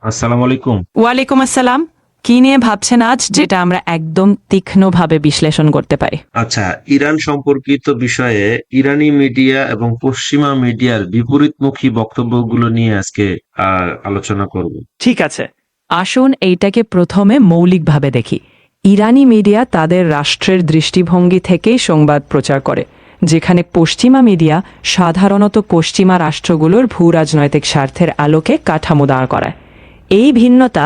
আসসালামু আলাইকুম। ওয়ালাইকুম আসসালাম। কি নিয়ে ভাবছেন আজ, যেটা আমরা একদম তীক্ষ্ণভাবে বিশ্লেষণ করতে পারি? আচ্ছা, ইরান সম্পর্কিত বিষয়ে ইরানি মিডিয়া এবং পশ্চিমা মিডিয়ার বিপরীতমুখী বক্তব্যগুলো নিয়ে আজকে আলোচনা করব। ঠিক আছে, আসুন এইটাকে প্রথমে মৌলিকভাবে দেখি। ইরানি মিডিয়া তাদের রাষ্ট্রের দৃষ্টিভঙ্গি থেকেই সংবাদ প্রচার করে, যেখানে পশ্চিমা মিডিয়া সাধারণত পশ্চিমা রাষ্ট্রগুলোর ভূ রাজনৈতিক স্বার্থের আলোকে কাঠামো দাঁড় করায়। এই ভিন্নতা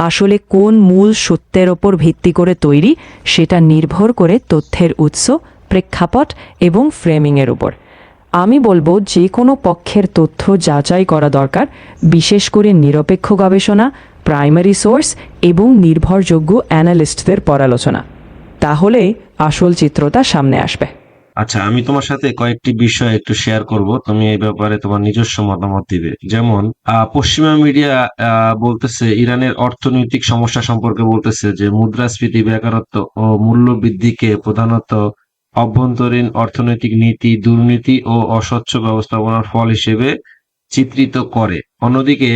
আসলে কোন মূল সত্যের ওপর ভিত্তি করে তৈরি, সেটা নির্ভর করে তথ্যের উৎস, প্রেক্ষাপট এবং ফ্রেমিংয়ের উপর। আমি বলবো যে কোনো পক্ষের তথ্য যাচাই করা দরকার, বিশেষ করে নিরপেক্ষ গবেষণা, প্রাইমারি সোর্স এবং নির্ভরযোগ্য অ্যানালিস্টদের পরালোচনা। তাহলে আসল চিত্রটা সামনে আসবে। আচ্ছা, আমি তোমার সাথে কয়েকটি বিষয় একটু শেয়ার করব, তুমি এই ব্যাপারে তোমার নিজস্ব মতামত দিবে। যেমন পশ্চিমা মিডিয়া বলতেছে ইরানের অর্থনৈতিক সমস্যা সম্পর্কে, বলতেছে যে মুদ্রাস্ফীতি, বেকারত্ব ও মূল্য বৃদ্ধিকে প্রধানত অভ্যন্তরীণ অর্থনৈতিক নীতি, দুর্নীতি ও অস্বচ্ছ ব্যবস্থাপনার ফল হিসেবে চিত্রিত করে। অন্যদিকে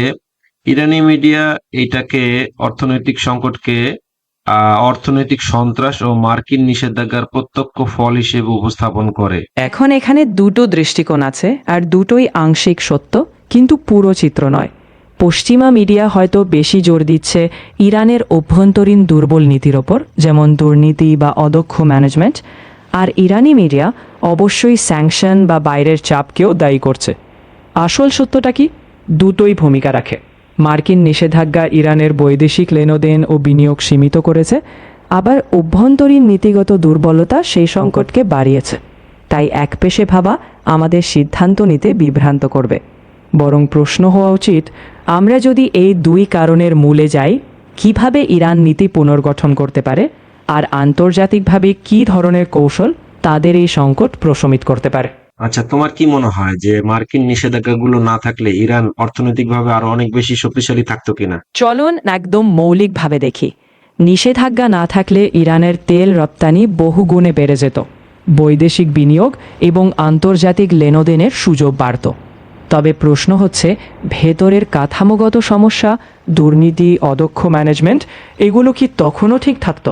ইরানি মিডিয়া এটাকে অর্থনৈতিক সংকটকে অর্থনৈতিক সন্ত্রাস ও মার্কিন নিষেধাজ্ঞার প্রত্যক্ষ ফল হিসেবে উপস্থাপন করে। এখন এখানে দুটো দৃষ্টিকোণ আছে, আর দুটোই আংশিক সত্য, কিন্তু পুরো চিত্র নয়। পশ্চিমা মিডিয়া হয়তো বেশি জোর দিচ্ছে ইরানের অভ্যন্তরীণ দুর্বল নীতির ওপর, যেমন দুর্নীতি বা অদক্ষ ম্যানেজমেন্ট, আর ইরানি মিডিয়া অবশ্যই স্যাংশন বা বাইরের চাপকেও দায়ী করছে। আসল সত্যটা কি? দুটোই ভূমিকা রাখে। মার্কিন নিষেধাজ্ঞা ইরানের বৈদেশিক লেনদেন ও বিনিয়োগ সীমিত করেছে, আবার অভ্যন্তরীণ নীতিগত দুর্বলতা সেই সংকটকে বাড়িয়েছে। তাই একপেশে ভাবা আমাদের সিদ্ধান্ত নিতে বিভ্রান্ত করবে। বরং প্রশ্ন হওয়া উচিত, আমরা যদি এই দুই কারণের মূলে যাই, কিভাবে ইরান নীতি পুনর্গঠন করতে পারে, আর আন্তর্জাতিকভাবে কী ধরনের কৌশল তাদের এই সংকট প্রশমিত করতে পারে। আচ্ছা, তোমার কি মনে হয় যে মার্কিন নিষেধাজ্ঞাগুলো না থাকলে ইরান অর্থনৈতিকভাবে আরো অনেক বেশি শক্তিশালী থাকতো কিনা? চলুন একদম মৌলিকভাবে দেখি। নিষেধাজ্ঞা না থাকলে ইরানের তেল রপ্তানি বহুগুণে বেড়ে যেত, বৈদেশিক বিনিয়োগ এবং আন্তর্জাতিক লেনদেনের সুযোগ বাড়ত। তবে প্রশ্ন হচ্ছে, ভেতরের কাঠামোগত সমস্যা, দুর্নীতি, অদক্ষ ম্যানেজমেন্ট, এগুলো কি তখনও ঠিক থাকতো?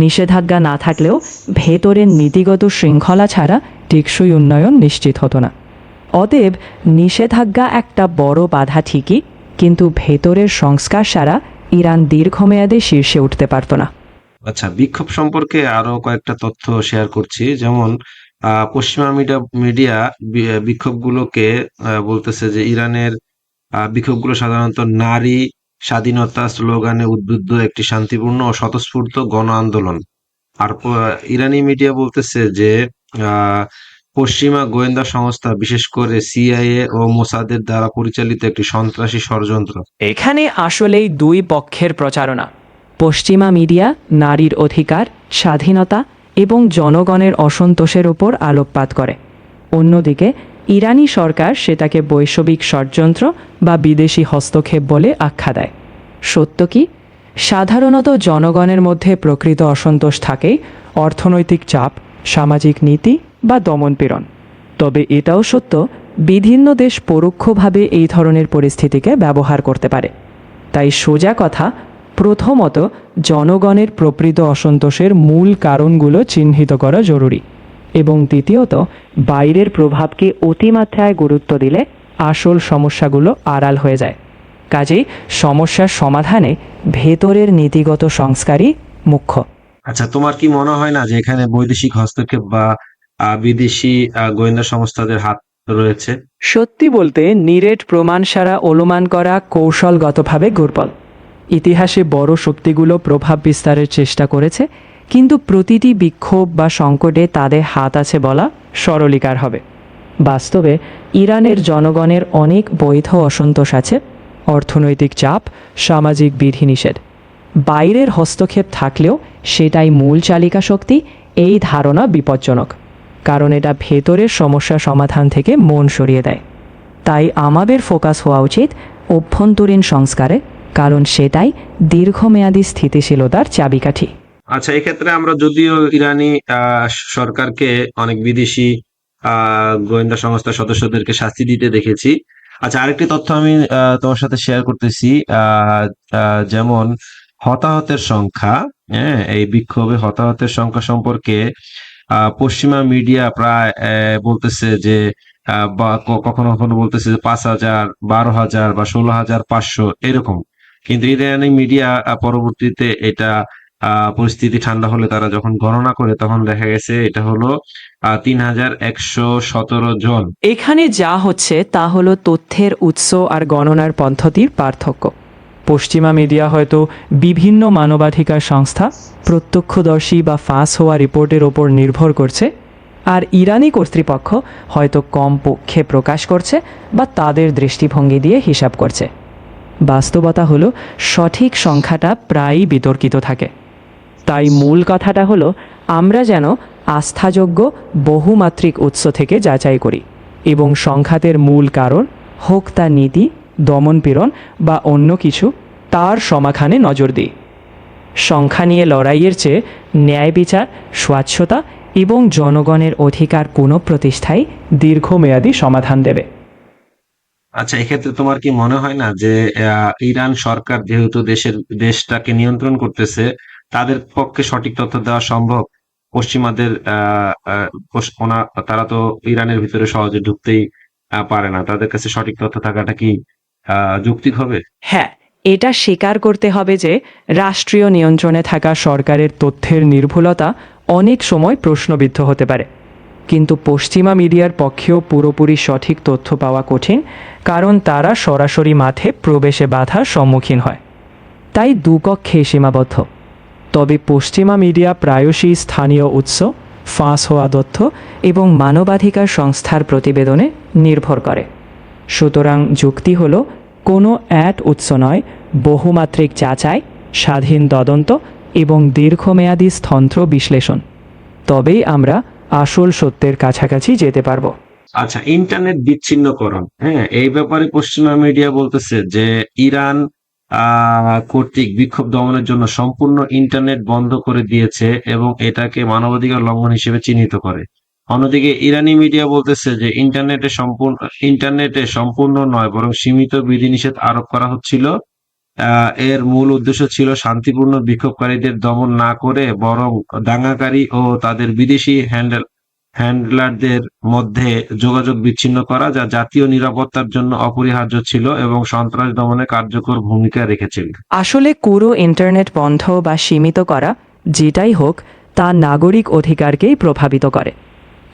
নিষেধাজ্ঞা না থাকলেও ভেতরের নীতিগত শৃঙ্খলা ছাড়া টেকসই উন্নয়ন নিশ্চিত হতো না। অতএব নিষেধাজ্ঞা একটা বড় বাধা ঠিকই, কিন্তু ভেতরের সংস্কার ছাড়া ইরান দীর্ঘমেয়াদে শীর্ষে উঠতে পারত না। আচ্ছা, বিক্ষোভ সম্পর্কে আরো কয়েকটা তথ্য শেয়ার করছি। যেমন পশ্চিমা মিডিয়া বিক্ষোভগুলোকে বলতেছে যে ইরানের বিক্ষোভগুলো সাধারণত নারী স্বাধীনতা স্লোগানে উদ্বুদ্ধ একটি শান্তিপূর্ণ ও স্বতঃস্ফূর্ত গণ আন্দোলন। আর ইরানি মিডিয়া বলতেছে যে আহ পশ্চিমা গোয়েন্দা সংস্থা, বিশেষ করে সিআইএ ও মোসাদের দ্বারা পরিচালিত একটি সন্ত্রাসী ষড়যন্ত্র। এখানে আসলেই দুই পক্ষের প্রচারণা। পশ্চিমা মিডিয়া নারীর অধিকার, স্বাধীনতা এবং জনগণের অসন্তোষের উপর আলোকপাত করে। অন্যদিকে ইরানি সরকার সেটাকে বৈশ্বিক ষড়যন্ত্র বা বিদেশি হস্তক্ষেপ বলে আখ্যা দেয়। সত্য কি? সাধারণত জনগণের মধ্যে প্রকৃত অসন্তোষ থাকেই অর্থনৈতিক চাপ, সামাজিক নীতি বা দমনপীড়ন। তবে এটাও সত্য, বিভিন্ন দেশ পরোক্ষভাবে এই ধরনের পরিস্থিতিকে ব্যবহার করতে পারে। তাই সোজা কথা, প্রথমত জনগণের প্রকৃত অসন্তোষের মূল কারণগুলো চিহ্নিত করা জরুরি, এবং দ্বিতীয়ত বাইরের প্রভাবকে অতিমাত্রায় গুরুত্ব দিলে আসল সমস্যাগুলো আড়াল হয়ে যায়। কাজেই সমস্যার সমাধানে ভেতরের নীতিগত সংস্কারই মুখ্য। আচ্ছা, তোমার কি মনে হয় না যে এখানে বৈদেশিক হস্তক্ষেপ বা বিদেশি গোয়েন্দা সংস্থাদের হাত রয়েছে? সত্যি বলতে নিরেট প্রমাণ ছাড়া অনুমান করা কৌশলগতভাবে দুর্বল। ইতিহাসে বড় শক্তিগুলো প্রভাব বিস্তারের চেষ্টা করেছে, কিন্তু প্রতিটি বিক্ষোভ বা সংকটে তাদের হাত আছে বলা সরলীকার হবে। বাস্তবে ইরানের জনগণের অনেক বৈধ অসন্তোষ আছে, অর্থনৈতিক চাপ, সামাজিক বিধিনিষেধ। বাইরের হস্তক্ষেপ থাকলেও সেটাই মূল চালিকা শক্তি, এই ধারণা বিপজ্জনক, কারণ এটা ভেতরের সমস্যা সমাধান থেকে মন সরিয়ে দেয়। তাই আমাদের ফোকাস হওয়া উচিত অভ্যন্তরীণ সংস্কারে, কারণ সেটাই দীর্ঘমেয়াদী স্থিতিশীলতার চাবিকাঠি। আচ্ছা, এক্ষেত্রে আমরা যদিও ইরানি সরকারকে অনেক বিদেশি গোয়েন্দা সংস্থার সদস্যদেরকে শাস্তি দিতে দেখেছি, আচ্ছা, আরেকটি তথ্য আমি তোমার সাথে শেয়ার করতেছি। যেমন হতাহতের সংখ্যা, হ্যাঁ, এই বিক্ষোভে হতাহতের সংখ্যা সম্পর্কে পশ্চিমা মিডিয়া প্রায় বলতেছে যে বা কখনো কখনো বলতেছে যে 5,000, 12,000 বা 16,500 এরকম। কিন্তু ইরানি মিডিয়া পরবর্তীতে এটা পরিস্থিতি ঠান্ডা হলে তারা যখন গণনা করে তখন দেখা গেছে এটা হলো 3,117 জন। এখানে যা হচ্ছে তা হলো তথ্যের উৎস আর গণনার পদ্ধতির পার্থক্য। পশ্চিমা মিডিয়া হয়তো বিভিন্ন মানবাধিকার সংস্থা, প্রত্যক্ষদর্শী বা ফাঁস হওয়া রিপোর্টের ওপর নির্ভর করছে, আর ইরানি কর্তৃপক্ষ হয়তো কম পক্ষে প্রকাশ করছে বা তাদের দৃষ্টিভঙ্গি দিয়ে হিসাব করছে। বাস্তবতা হলো সঠিক সংখ্যাটা প্রায়ই বিতর্কিত থাকে। তাই মূল কথাটা হলো আমরা যেন আস্থাযোগ্য বহুমাত্রিক উৎস থেকে যাচাই করি এবং সংঘাতের মূল কারণ হোক তা নীতি, দমনপীড়ন বা অন্য কিছু, তার সমাধানে নজর দিই। সংখ্যা নিয়ে লড়াইয়ের চেয়ে ন্যায় বিচার, স্বচ্ছতা এবং জনগণের অধিকার পুনঃপ্রতিষ্ঠায় দীর্ঘমেয়াদী সমাধান দেবে। আচ্ছা, এক্ষেত্রে তোমার কি মনে হয় না যে ইরান সরকার যেহেতু দেশটাকে নিয়ন্ত্রণ করতেছে, তাদের পক্ষে সঠিক তথ্য দেওয়া সম্ভব? পশ্চিমাদের তারা তো ইরানের ভিতরে সহজে ঢুকতেই পারে না, তাদের কাছে সঠিক তথ্য থাকাটা কি যৌক্তিক হবে? হ্যাঁ, এটা স্বীকার করতে হবে যে রাষ্ট্রীয় নিয়ন্ত্রণে থাকা সরকারের তথ্যের নির্ভুলতা অনেক সময় প্রশ্নবিদ্ধ হতে পারে। কিন্তু পশ্চিমা মিডিয়ার পক্ষেও পুরোপুরি সঠিক তথ্য পাওয়া কঠিন, কারণ তারা সরাসরি মাঠে প্রবেশে বাধার সম্মুখীন হয়। তাই দুপক্ষে সীমাবদ্ধ। তবে পশ্চিমা মিডিয়া প্রায়শই স্থানীয় উৎস, ফাঁস হওয়া তথ্য এবং মানবাধিকার সংস্থার প্রতিবেদনে নির্ভর করে। সুতরাং যুক্তি হল কোনো এক উৎস নয়, বহুমাত্রিক যাচাই, স্বাধীন তদন্ত এবং দীর্ঘমেয়াদী স্থন্ত্র বিশ্লেষণ। তবেই আমরা আসল সত্যের কাছাকাছি যেতে পারবো। আচ্ছা, ইন্টারনেট বিচ্ছিন্নকরণ, হ্যাঁ, এই ব্যাপারে পশ্চিমা মিডিয়া বলতেছে যে ইরান কর্তৃক বিক্ষোভ দমনের জন্য সম্পূর্ণ ইন্টারনেট বন্ধ করে দিয়েছে এবং এটাকে মানবাধিকার লঙ্ঘন হিসেবে চিহ্নিত করে। অন্যদিকে ইরানি মিডিয়া বলতেছে যে ইন্টারনেটে সম্পূর্ণ নয় বরং সীমিত বিধিনিষেধ আরোপ করা হচ্ছিল। এর মূল উদ্দেশ্য ছিল শান্তিপূর্ণ বিক্ষোভকারীদের দমন না করে বরং দাঙ্গাকারী ও তাদের বিদেশি হ্যান্ডলারদের মধ্যে যোগাযোগ বিচ্ছিন্ন করা, যা জাতীয় নিরাপত্তার জন্য অপরিহার্য ছিল এবং সন্ত্রাস দমনে কার্যকর ভূমিকা রেখেছিল। আসলে পুরো ইন্টারনেট বন্ধ বা সীমিত করা যেটাই হোক, তা নাগরিক অধিকারকেই প্রভাবিত করে।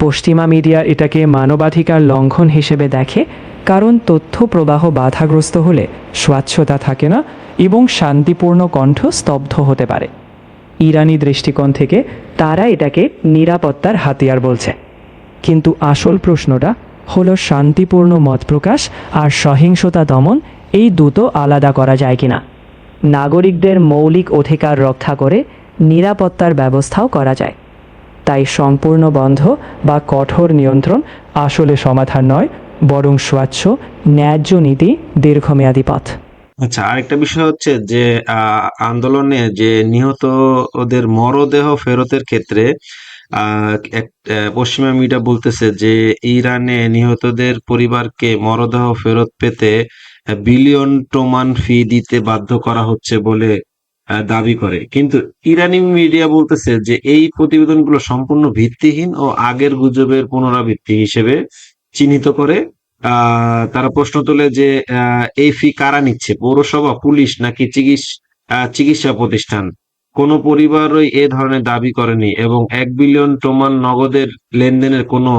পশ্চিমা মিডিয়া এটাকে মানবাধিকার লঙ্ঘন হিসেবে দেখে, কারণ তথ্য প্রবাহ বাধাগ্রস্ত হলে স্বচ্ছতা থাকে না এবং শান্তিপূর্ণ কণ্ঠ স্তব্ধ হতে পারে। ইরানি দৃষ্টিকোণ থেকে তারা এটাকে নিরাপত্তার হাতিয়ার বলছে। কিন্তু আসল প্রশ্নটা হলো শান্তিপূর্ণ মত প্রকাশ আর সহিংসতা দমন, এই দুটো আলাদা করা যায় কিনা। নাগরিকদের মৌলিক অধিকার রক্ষা করে নিরাপত্তার ব্যবস্থাও করা যায়। তাই সম্পূর্ণ বন্ধ বা কঠোর নিয়ন্ত্রণ আসলে সমাধান নয়, বরং স্বচ্ছ, ন্যায্য নীতি দীর্ঘমেয়াদী পথ। আচ্ছা, আরেকটা বিষয় হচ্ছে যে আন্দোলনে যে নিহত ওদের মরদেহ ফেরতের ক্ষেত্রে পশ্চিমা মিডিয়া বলতেছে যে ইরানে নিহতদের পরিবারকে মরদেহ ফেরত পেতে বিলিয়ন টোমান ফি দিতে বাধ্য করা হচ্ছে বলে দাবি করে। কিন্তু ইরানি মিডিয়া বলতেছে যে এই প্রতিবেদনগুলো সম্পূর্ণ ভিত্তিহীন ও আগের গুজবের পুনরাবৃত্তি হিসেবে চিহ্নিত করে। তারা প্রশ্ন তোলে যে এই ফি কারা নিচ্ছে, পৌরসভা, পুলিশ নাকি চিকিৎসা প্রতিষ্ঠান? কোনো পরিবারই এ ধরনের দাবি করেনি এবং 1 বিলিয়ন টোমান নগদের লেনদেনের কোনো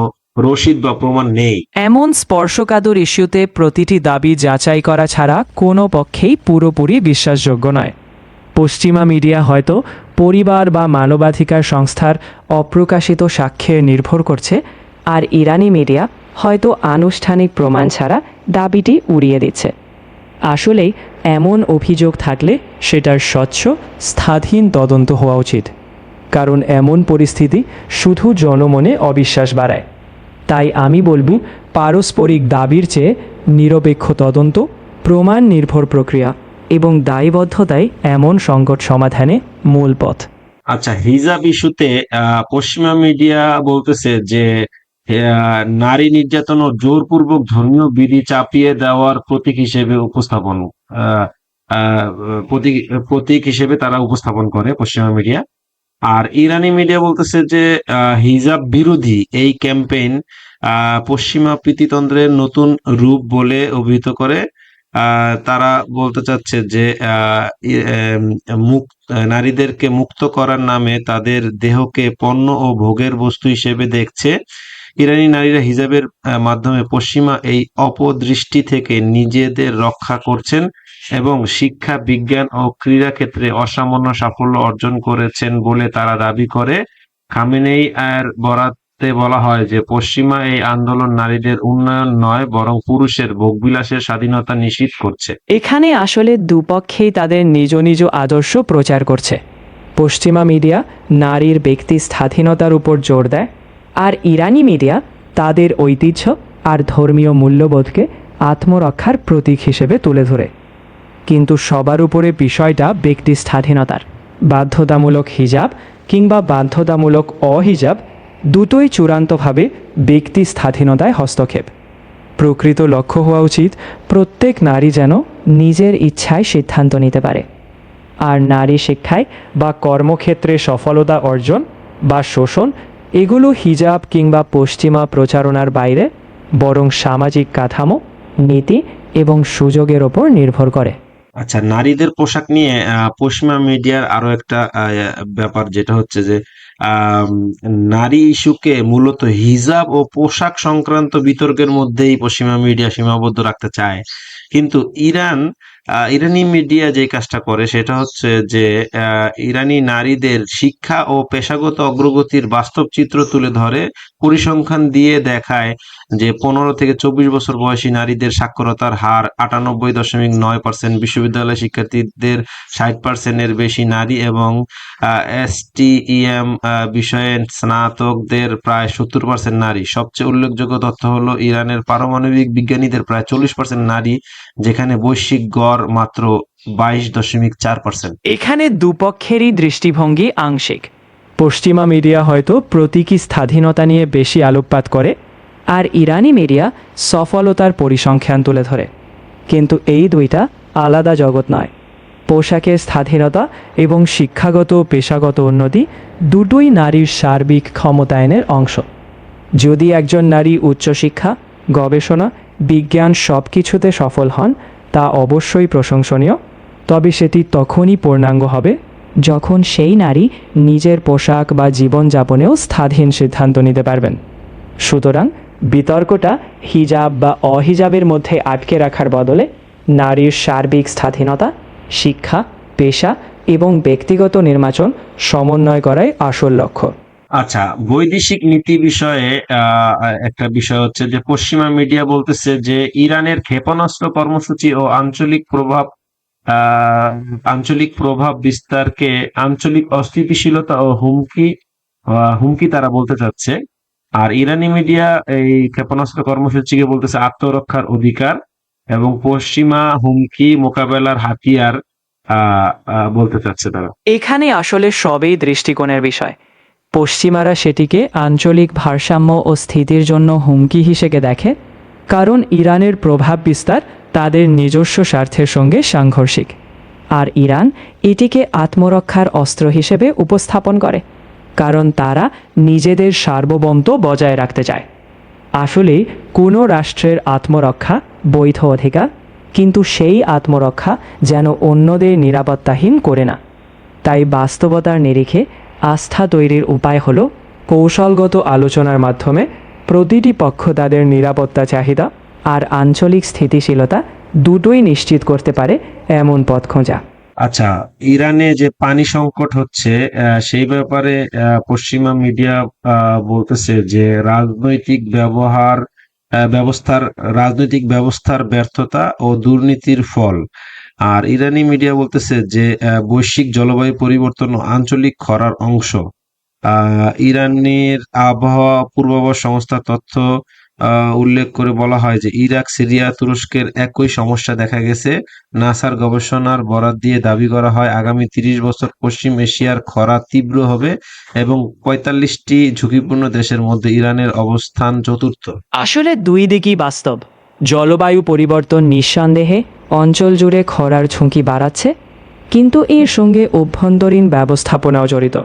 রসিদ বা প্রমাণ নেই। এমন স্পর্শকাতর ইস্যুতে প্রতিটি দাবি যাচাই করা ছাড়া কোনো পক্ষেই পুরোপুরি বিশ্বাসযোগ্য নয়। পশ্চিমা মিডিয়া হয়তো পরিবার বা মানবাধিকার সংস্থার অপ্রকাশিত সাক্ষ্যে নির্ভর করছে, আর ইরানি মিডিয়া হয়তো আনুষ্ঠানিক প্রমাণ ছাড়া দাবিটি উড়িয়ে দিচ্ছে। আসলেই এমন অভিযোগ থাকলে সেটার স্বচ্ছ, স্বাধীন তদন্ত হওয়া উচিত, কারণ এমন পরিস্থিতি শুধু জনমনে অবিশ্বাস বাড়ায়। তাই আমি বলবো, পারস্পরিক দাবির চেয়ে নিরপেক্ষ তদন্ত, প্রমাণ নির্ভর প্রক্রিয়া এবং দায়বদ্ধতাই এমন সংকট সমাধানে মূল পথ। আচ্ছা, হিজাব ইস্যুতে পশ্চিমা মিডিয়া বলতেছে যে নারী নির্যাতন ও জোরপূর্বক ধর্মীয় বিধি চাপিয়ে দেওয়ার প্রতীক হিসেবে উপস্থাপন আহ, আহ, প্রতীক প্রতীক হিসেবে তারা উপস্থাপন করে পশ্চিমা মিডিয়া। আর ইরানি মিডিয়া বলতেছে যে হিজাব বিরোধী এই ক্যাম্পেইন পশ্চিমা প্রীতিতন্ত্রের নতুন রূপ বলে অভিহিত করে। তারা বলতে চাচ্ছে যে নারীদেরকে মুক্ত করার নামে তাদের দেহকে পণ্য ও ভোগের বস্তু হিসেবে দেখছে। ইরানি নারীরা হিজাবের মাধ্যমে পশ্চিমা এই অপদৃষ্টি থেকে নিজেদের রক্ষা করছেন এবং শিক্ষা, বিজ্ঞান ও ক্রীড়া ক্ষেত্রে অসামান্য সাফল্য অর্জন করেছেন বলে তারা দাবি করে। খামেনেই এর বরাতে বলা হয় যে পশ্চিমা এই আন্দোলন নারীদের উন্নয়ন নয় বরং পুরুষের ভোগবিলাসের স্বাধীনতা নিশ্চিত করছে। এখানে আসলে দুপক্ষেই তাদের নিজ নিজ আদর্শ প্রচার করছে। পশ্চিমা মিডিয়া নারীর ব্যক্তি স্বাধীনতার উপর জোর দেয়, আর ইরানি মিডিয়া তাদের ঐতিহ্য আর ধর্মীয় মূল্যবোধকে আত্মরক্ষার প্রতীক হিসেবে তুলে ধরে। কিন্তু সবার উপরে বিষয়টা ব্যক্তি স্বাধীনতার। বাধ্যতামূলক হিজাব কিংবা বাধ্যতামূলক অহিজাব দুটোই চূড়ান্তভাবে ব্যক্তি স্বাধীনতায় হস্তক্ষেপ। প্রকৃত লক্ষ্য হওয়া উচিত প্রত্যেক নারী যেন নিজের ইচ্ছায় সিদ্ধান্ত নিতে পারে। আর নারী শিক্ষায় বা কর্মক্ষেত্রে সফলতা অর্জন বা শোষণ এগুলো হিজাব কিংবা পশ্চিমা প্রচারণার বাইরে, বরং সামাজিক কাঠামো, নীতি এবং সুযোগের ওপর নির্ভর করে। আচ্ছা, নারীদের পোশাক নিয়ে পশ্চিমা মিডিয়ার আরো একটা ব্যাপার যেটা হচ্ছে যে আম, নারী ইস্যুকে মূলত হিজাব ও পোশাক সংক্রান্ত বিতর্কের মধ্যেই পশ্চিমা মিডিয়া সীমাবদ্ধ রাখতে চায়। কিন্তু ইরানি মিডিয়া যে কাজটা করে সেটা হচ্ছে যে ইরানি নারীদের শিক্ষা ও পেশাগত অগ্রগতির বাস্তব চিত্র তুলে ধরে। পরিসংখ্যান দিয়ে দেখায় যে 15 থেকে 24 বছর বয়সী নারীদের সাক্ষরতার হার 98.9%, বিশ্ববিদ্যালয় শিক্ষার্থীদের 60%-এর বেশি নারী এবং এসটিইএম বিষয়ে স্নাতকদের প্রায় 70% নারী। সবচেয়ে উল্লেখযোগ্য তথ্য হলো ইরানের পারমাণবিক বিজ্ঞানীদের প্রায় 40% নারী, যেখানে বৈশ্বিক গড় মাত্র 22.4%। এখানে দুপক্ষেরই দৃষ্টিভঙ্গি আংশিক। পশ্চিমা মিডিয়া হয়তো প্রতীকী স্বাধীনতা নিয়ে বেশি আলোকপাত করে, আর ইরানি মিডিয়া সফলতার পরিসংখ্যান তুলে ধরে। কিন্তু এই দুইটা আলাদা জগৎ নয়। পোশাকের স্বাধীনতা এবং শিক্ষাগত ও পেশাগত উন্নতি দুটোই নারীর সার্বিক ক্ষমতায়নের অংশ। যদি একজন নারী উচ্চশিক্ষা, গবেষণা, বিজ্ঞান সব কিছুতে সফল হন, তা অবশ্যই প্রশংসনীয়। তবে সেটি তখনই পূর্ণাঙ্গ হবে যখন সেই নারী নিজের পোশাক বা জীবনযাপনেও স্বাধীন সিদ্ধান্ত নিতে পারবেন। সুতরাং বিতর্কটা হিজাব বা অহিজাবের মধ্যে আটকে রাখার বদলে নারীর সার্বিক স্বাধীনতা, শিক্ষা, পেশা এবং ব্যক্তিগত নির্বাচন সমন্বয় করাই আসল লক্ষ্য। আচ্ছা, বৈদেশিক নীতি বিষয়ে একটা বিষয় হচ্ছে যে পশ্চিমা মিডিয়া বলতেছে যে ইরানের ক্ষেপণাস্ত্র কর্মসূচি ও আহ, আঞ্চলিক প্রভাব বিস্তারকে আঞ্চলিক অস্থিতিশীলতা ও হুমকি তারা বলতে চাচ্ছে। আর ইরানি মিডিয়া এই ক্ষেপণাস্ত্র কর্মসূচিকে বলতেছে আত্মরক্ষার অধিকার এবং পশ্চিমা হুমকি মোকাবেলার হাতিয়ার বলতে চাচ্ছে তারা। এখানে আসলে সবই দৃষ্টিকোণের বিষয়। পশ্চিমারা সেটিকে আঞ্চলিক ভারসাম্য ও স্থিতির জন্য হুমকি হিসেবে দেখে, কারণ ইরানের প্রভাব বিস্তার তাদের নিজস্ব স্বার্থের সঙ্গে সাংঘর্ষিক। আর ইরান এটিকে আত্মরক্ষার অস্ত্র হিসেবে উপস্থাপন করে, কারণ তারা নিজেদের সার্বভৌমত্ব বজায় রাখতে চায়। আসলে কোনো রাষ্ট্রের আত্মরক্ষা বৈধ অধিকার, কিন্তু সেই আত্মরক্ষা যেন অন্যদের নিরাপত্তাহীন করে না। তাই বাস্তবতার নিরিখে আস্থা তৈরির উপায় হল কৌশলগত আলোচনার মাধ্যমে প্রতিটি পক্ষ তাদের নিরাপত্তা চাহিদা আর আঞ্চলিক স্থিতিশীলতা দুটোই নিশ্চিত করতে পারে এমন পথ খোঁজা। আচ্ছা, ইরানে যে পানি সংকট হচ্ছে সেই ব্যাপারে পশ্চিমা মিডিয়া বলতেছে যে রাজনৈতিক ব্যবস্থার ব্যর্থতা ও দুর্নীতির ফল। আর ইরানি মিডিয়া বলতেছে যে বৈশ্বিক জলবায়ু পরিবর্তন ও আঞ্চলিক খরার অংশ। ইরানের আবহাওয়া পূর্বাভাস সংস্থার তথ্য উল্লেখ করে বলা হয় যে ইরাক, সিরিয়া, তুরস্কের একই সমস্যা দেখা গেছে। নাসার গবেষণার বরাত দিয়ে দাবি করা হয় আগামী ৩০ বছর পশ্চিম এশিয়ার খরা তীব্র হবে এবং ৪৫টি ঝুঁকিপূর্ণ দেশের মধ্যে ইরানের অবস্থান চতুর্থ। আসলে দুই দিকই বাস্তব। জলবায়ু পরিবর্তন নিঃসন্দেহে অঞ্চল জুড়ে খরার ঝুঁকি বাড়াচ্ছে, কিন্তু এর সঙ্গে অভ্যন্তরীণ ব্যবস্থাপনাও জড়িত।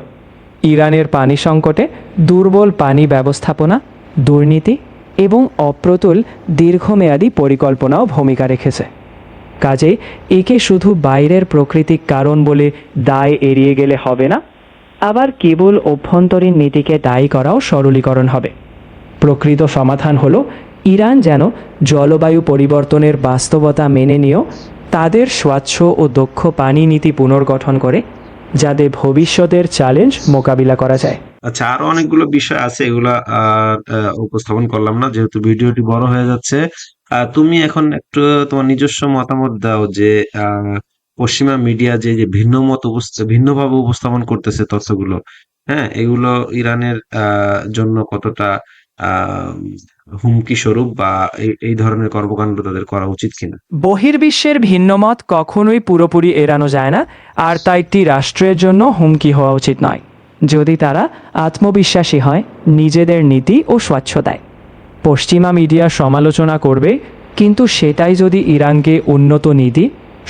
ইরানের পানি সংকটে দুর্বল পানি ব্যবস্থাপনা, দুর্নীতি এবং অপ্রতুল দীর্ঘমেয়াদী পরিকল্পনাও ভূমিকা রেখেছে। কাজেই একে শুধু বাইরের প্রাকৃতিক কারণ বলে দায় এড়িয়ে গেলে হবে না, আবার কেবল অভ্যন্তরীণ নীতিকে দায়ী করাও সরলীকরণ হবে। প্রকৃত সমাধান হলো ইরান যেন জলবায়ু পরিবর্তনের বাস্তবতা মেনে নিয়েও তাদের স্বচ্ছ ও দক্ষ পানি নীতি পুনর্গঠন করে, যাতে ভবিষ্যতের চ্যালেঞ্জ মোকাবিলা করা যায়। আচ্ছা, আরো অনেকগুলো বিষয় আছে, এগুলা উপস্থাপন করলাম না যেহেতু ভিডিওটি বড় হয়ে যাচ্ছে। তুমি এখন একটু তোমার নিজস্ব মতামত দাও যে পশ্চিমা মিডিয়া যে যে ভিন্নভাবে উপস্থাপন করতেছে তথ্যগুলো, হ্যাঁ, এগুলো ইরানের জন্য কতটা আহ হুমকি স্বরূপ, বা এই ধরনের কর্মকাণ্ড তাদের করা উচিত কিনা? বহির্বিশ্বের ভিন্নমত কখনোই পুরোপুরি এড়ানো যায় না, আর তা একটি রাষ্ট্রের জন্য হুমকি হওয়া উচিত নয়, যদি তারা আত্মবিশ্বাসী হয় নিজেদের নীতি ও স্বচ্ছতায়। পশ্চিমা মিডিয়া সমালোচনা করবে, কিন্তু সেটাই যদি ইরানকে উন্নত নীতি,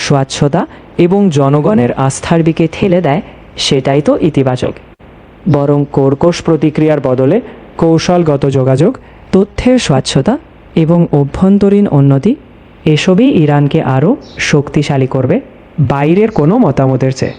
স্বচ্ছতা এবং জনগণের আস্থার দিকে ঠেলে দেয়, সেটাই তো ইতিবাচক। বরং কর্কশ প্রতিক্রিয়ার বদলে কৌশলগত যোগাযোগ, তথ্যের স্বচ্ছতা এবং অভ্যন্তরীণ উন্নতি, এসবই ইরানকে আরও শক্তিশালী করবে বাইরের কোনো মতামতের চেয়ে।